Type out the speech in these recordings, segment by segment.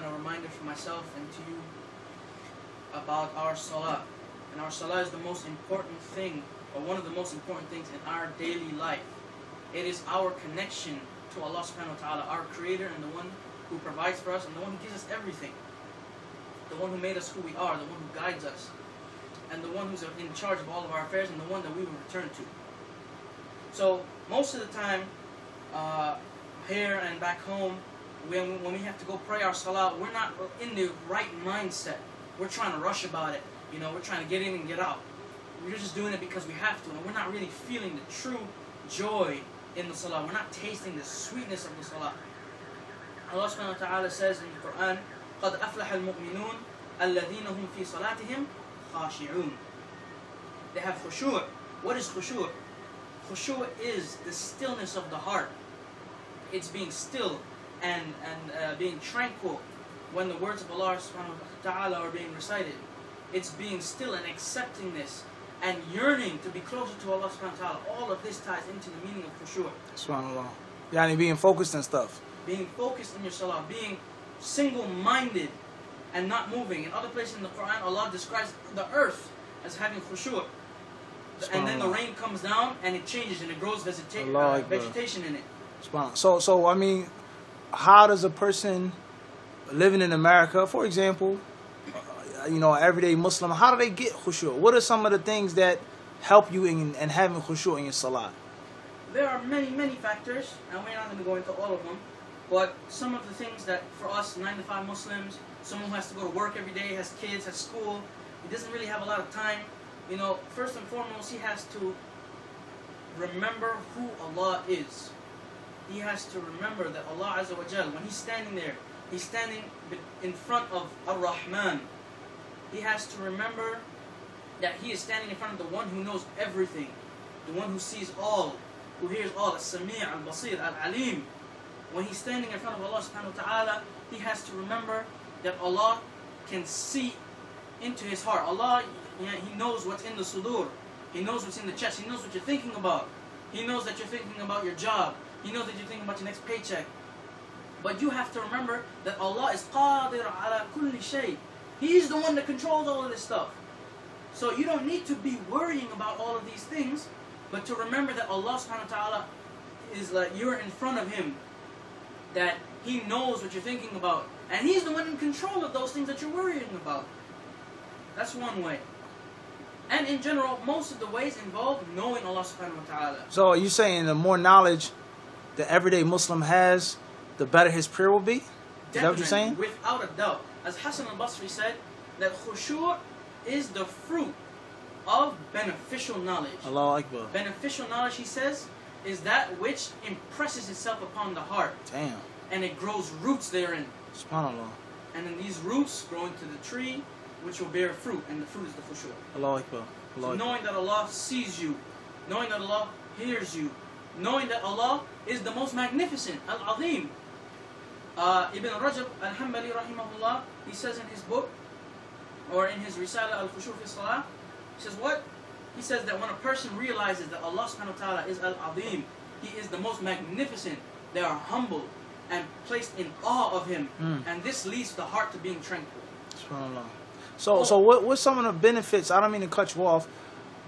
A reminder for myself and to you about our salah. And our salah is the most important thing, or one of the most important things in our daily life. It is our connection to Allah subhanahu wa ta'ala, our creator and the one who provides for us and the one who gives us everything. The one who made us who we are, the one who guides us, and the one who's in charge of all of our affairs, and the one that we will return to. So most of the time, here and back home, when we have to go pray our salah, we're not in the right mindset. We're trying to rush about it. You know, we're trying to get in and get out. We're just doing it because we have to, and we're not really feeling the true joy in the salah. We're not tasting the sweetness of the salah. Allah subhanahu wa ta'ala says in the Quran, قَدْ أَفْلَحَ الْمُؤْمِنُونَ الَّذِينَ هُمْ فِي صَلَاتِهِمْ خَاشِعُونَ. They have khushu'. What is khushu'? Khushu' is the stillness of the heart. It's being still and being tranquil when the words of Allah subhanahu wa ta'ala are being recited. It's being still and accepting this and yearning to be closer to Allah subhanahu wa ta'ala. All of this ties into the meaning of khushu'. Subhanallah. Yani being focused and stuff. Being focused in your salah, being single-minded and not moving. In other places in the Quran, Allah describes the earth as having khushu'. And then the rain comes down and it changes and it grows vegetation in it. So I mean, how does a person living in America, for example, you know, everyday Muslim, how do they get khushu'? What are some of the things that help you in having khushu' in your salah? There are many factors, and we're not going to go into all of them. But some of the things that for us 9 to 5 Muslims, someone who has to go to work every day, has kids, has school, he doesn't really have a lot of time. You know, first and foremost, he has to remember who Allah is. He has to remember that Allah Azza wa Jal, when he's standing there, he's standing in front of Ar-Rahman. He has to remember that he is standing in front of the one who knows everything, the one who sees all, who hears all, As-Sami' Al-Basir, Al-Alim. When he's standing in front of Allah subhanahu wa ta'ala, he has to remember that Allah can see into his heart. Allah, he knows what's in the sudur. He knows what's in the chest. He knows what you're thinking about. He knows that you're thinking about your job. He knows that you're thinking about your next paycheck. But you have to remember that Allah is qadir ala kulli shay. He's the one that controls all of this stuff. So you don't need to be worrying about all of these things, but to remember that Allah subhanahu wa ta'ala is like you're in front of him, that he knows what you're thinking about, and he's the one in control of those things that you're worrying about. That's one way. And in general, most of the ways involve knowing Allah subhanahu wa ta'ala. So are you saying the more knowledge the everyday Muslim has, the better his prayer will be? Is that what you're saying? Without a doubt. As Hassan al-Basri said, that khushu' is the fruit of beneficial knowledge. Allahu Akbar. Beneficial knowledge, he says, is that which impresses itself upon the heart. Damn. And it grows roots therein. SubhanAllah. And then these roots grow into the tree, which will bear fruit, and the fruit is the khushu'. Allahu Akbar. So knowing that Allah sees you, knowing that Allah hears you, knowing that Allah is the most magnificent, Al-Azim. Ibn Rajab Al-Hanbali rahimahullah, he says in his book, or in his Risala Al-Khushu' fi Salah, he says what? He says that when a person realizes that Allah subhanahu wa ta'ala is Al-Azim, he is the most magnificent, they are humbled and placed in awe of him, and this leads the heart to being tranquil. SubhanAllah. So what's some of the benefits? I don't mean to cut you off,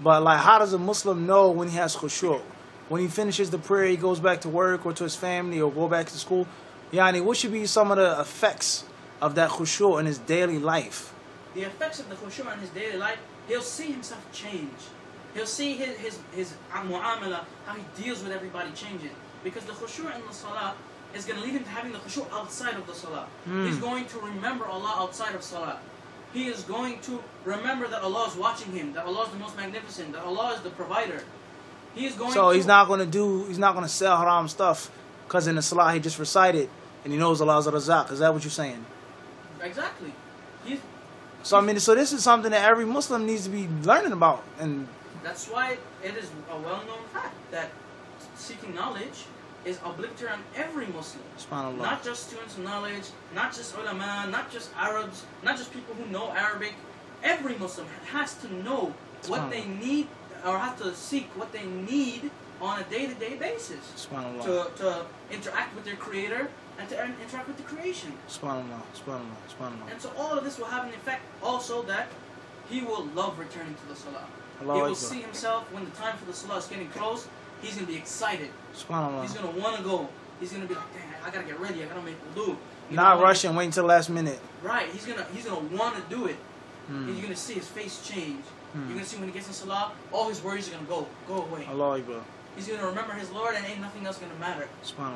but like, how does a Muslim know when he has khushu'? When he finishes the prayer, he goes back to work or to his family or go back to school. Yani, what should be some of the effects of that khushu' in his daily life? The effects of the khushu' in his daily life, he'll see himself change. He'll see his mu'amala, how he deals with everybody changing. Because the khushu' in the salah is going to lead him to having the khushu' outside of the salah. He's going to remember Allah outside of salah. He is going to remember that Allah is watching him, that Allah is the most magnificent, that Allah is the provider. He is going he's not going to sell haram stuff because in the salah he just recited and he knows Allah is Razak. Is that what you're saying? Exactly. So this is something that every Muslim needs to be learning about, and that's why it is a well-known fact that seeking knowledge is obligatory on every Muslim. SubhanAllah. Not just students of knowledge, not just ulama, not just Arabs, not just people who know Arabic. Every Muslim has to know what they need, or have to seek what they need on a day-to-day basis. Subhanallah. To interact with their Creator and to interact with the creation. Subhanallah. Subhanallah. Subhanallah. And so all of this will have an effect also that he will love returning to the salah. Allah he will Akbar. see himself when the time for the salah is getting close. He's going to be excited. Subhanallah. He's going to want to go. He's going to be like, dang, I got to get ready. I got to make wudu. Not rushing, waiting till the last minute. Right. He's gonna want to do it. And you're going to see his face change. You're going to see when he gets in salah, all his worries are going to go away. Allah Akbar. He's going to remember his Lord and ain't nothing else going to matter. Subhanallah.